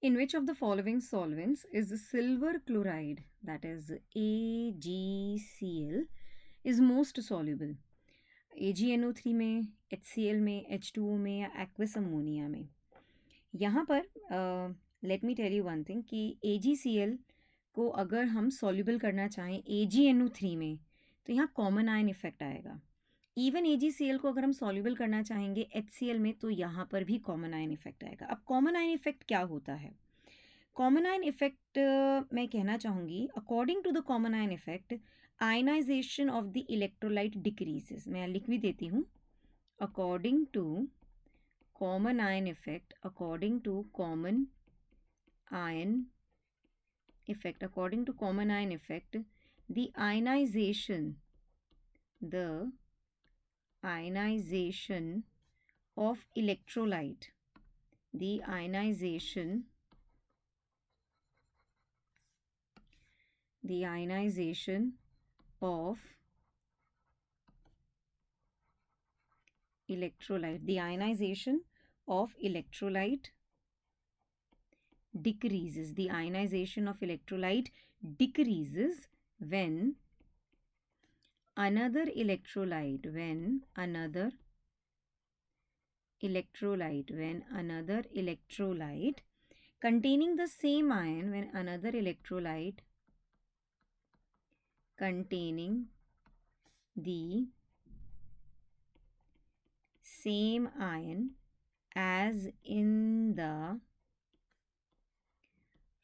In which of the following solvents is the silver chloride, that is AgCl, is most soluble? AgNO3 में, HCl में, H2O में या aqueous ammonia में? यहाँ पर let me tell you one thing कि AgCl को अगर हम सॉल्युबल करना चाहें AgNO3 में तो यहाँ कॉमन आयन इफेक्ट आएगा. इवन AgCl को अगर हम सॉल्युबल करना चाहेंगे HCl में तो यहाँ पर भी कॉमन आयन इफेक्ट आएगा. अब कॉमन आयन इफेक्ट क्या होता है? कॉमन आयन इफेक्ट मैं कहना चाहूँगी, according to the common ion effect ionization of the electrolyte decreases. मैं लिख भी देती हूँ. According to common ion effect, according to common ion effect, according to common ion effect, the ionization of electrolyte, the ionization of electrolyte, the ionization of electrolyte decreases. The ionization of electrolyte decreases when another electrolyte containing the same ion, when another electrolyte containing the same ion as in the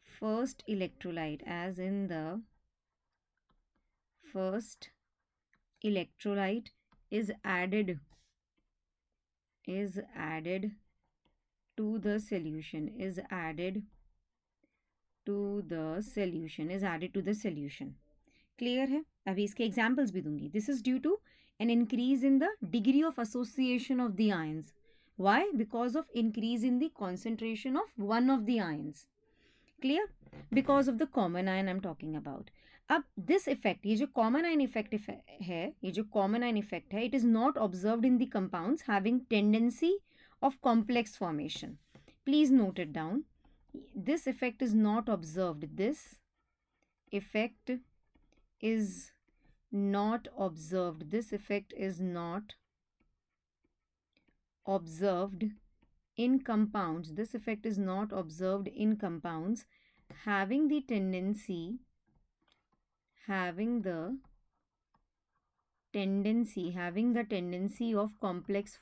first electrolyte, is added to the solution, clear है? अभी इसके examples भी दूंगी. This is due to an increase in the degree of association of the ions. Why? Because of increase in the concentration of one of the ions. Clear? Because of the common ion I'm talking about. अब this effect, ये जो common ion effect है, it is not observed in the compounds having tendency of complex formation. Please note it down. This effect is not observed. This effect is not observed. This effect is not observed in compounds. This effect is not observed in compounds having the tendency of complex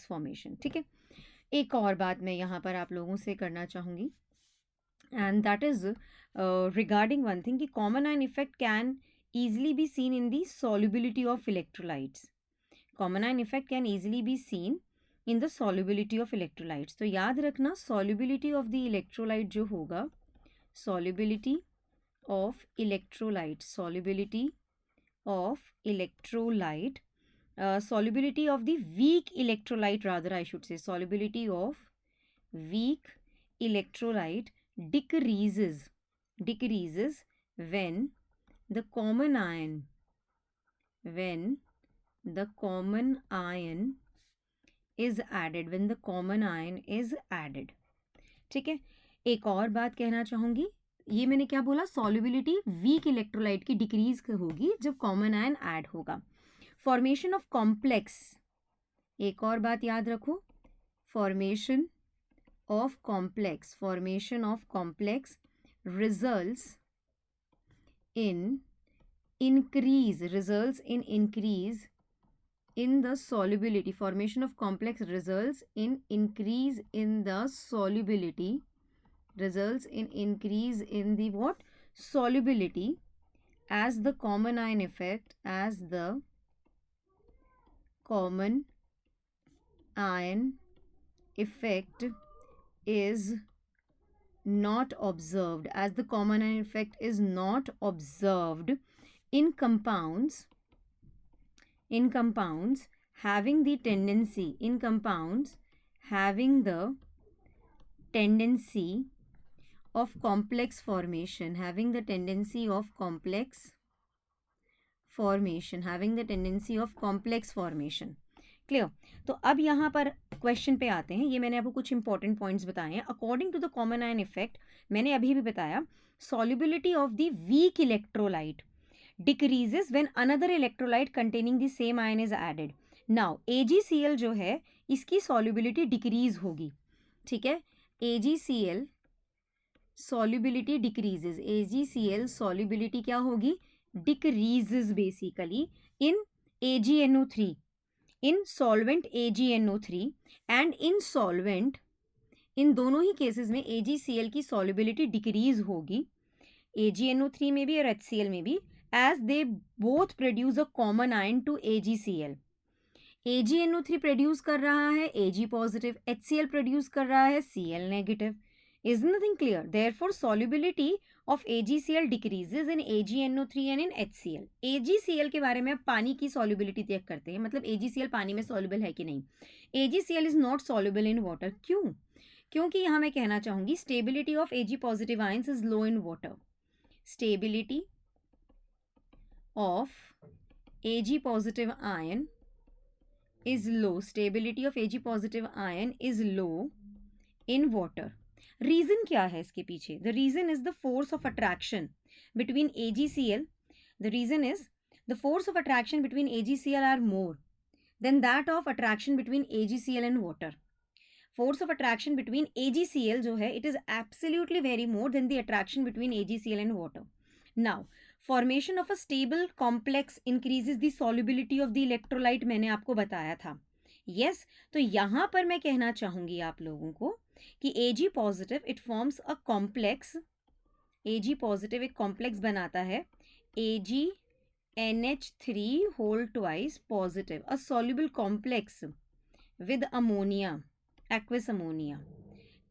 formation, ठीक है. एक और बात मैं यहाँ पर आप लोगों से करना चाहूँगी, and that is regarding one thing कि common ion effect can easily be seen in the solubility of electrolytes. Common ion effect can easily be seen in the solubility of electrolytes. तो याद रखना solubility of the electrolyte जो होगा, solubility of electrolyte, solubility of the weak electrolyte, rather I should say, solubility of weak electrolyte decreases when the common ion is added. ठीक है. एक और बात कहना चाहूँगी, ये मैंने क्या बोला, सॉल्युबिलिटी वीक इलेक्ट्रोलाइट की डिक्रीज होगी जब कॉमन आयन ऐड होगा. फॉर्मेशन ऑफ कॉम्प्लेक्स, एक और बात याद रखो, formation of complex results in increase in the solubility. Formation of complex results in increase in the solubility, what? Solubility, as the common ion effect, is not observed, in compounds having the tendency of complex formation, formation, having the tendency of complex formation. Clear? तो अब यहाँ पर question पे आते हैं। ये मैंने आपको कुछ इंपॉर्टेंट पॉइंट्स बताए हैं। According to the common ion effect, मैंने अभी भी बताया, solubility of the weak electrolyte decreases when another electrolyte containing the same ion is added. Now AgCl जो है इसकी solubility decrease होगी, ठीक है? AgCl solubility decreases, AgCl solubility क्या होगी? Decreases basically in AgNO3, in solvent AgNO3 and in solvent, इन दोनों ही केसेस में AgCl की solubility डिक्रीज होगी, AgNO3 में भी और HCl में भी, as they both produce a common ion to AgCl. AgNO3 produce कर रहा है Ag पॉजिटिव, HCl प्रोड्यूस कर रहा है Cl negative. Is nothing clear? Therefore, solubility of AgCl decreases in AgNO3 and in HCl. AgCl के बारे में अब पानी की solubility चेक करते हैं, मतलब AgCl पानी में soluble है कि नहीं. AgCl is not soluble in water. क्यों? क्योंकि यहाँ मैं कहना चाहूँगी stability of Ag positive ions is low in water. Stability of Ag positive ion is low. Stability of Ag positive ion is low in water. Reason क्या है इसके पीछे? The reason is the force of attraction between AgCl. The reason is the force of attraction between AgCl are more than that of attraction between AgCl and water. Force of attraction between AgCl जो है, it is absolutely very more than the attraction between AgCl and water. Now, formation of a stable complex increases the solubility of the electrolyte, मैंने आपको बताया था. Yes, तो यहाँ पर मैं कहना चाहूँगी आप लोगों को कि Ag positive it forms a complex, Ag positive एक complex बनाता है AgNH3 whole twice positive, a soluble complex with ammonia, aqueous ammonia.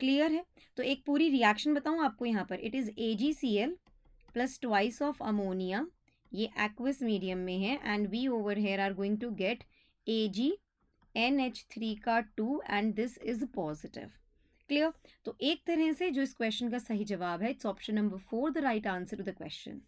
Clear है? तो एक पूरी रिएक्शन बताऊं आपको यहाँ पर. It is AgCl plus twice of ammonia, ये एक्वस मीडियम में है, and we over here are going to get AgNH3 का 2 and this is positive. Clear? तो एक तरह से जो इस क्वेश्चन का सही जवाब है, it's option number 4 the right answer to the question.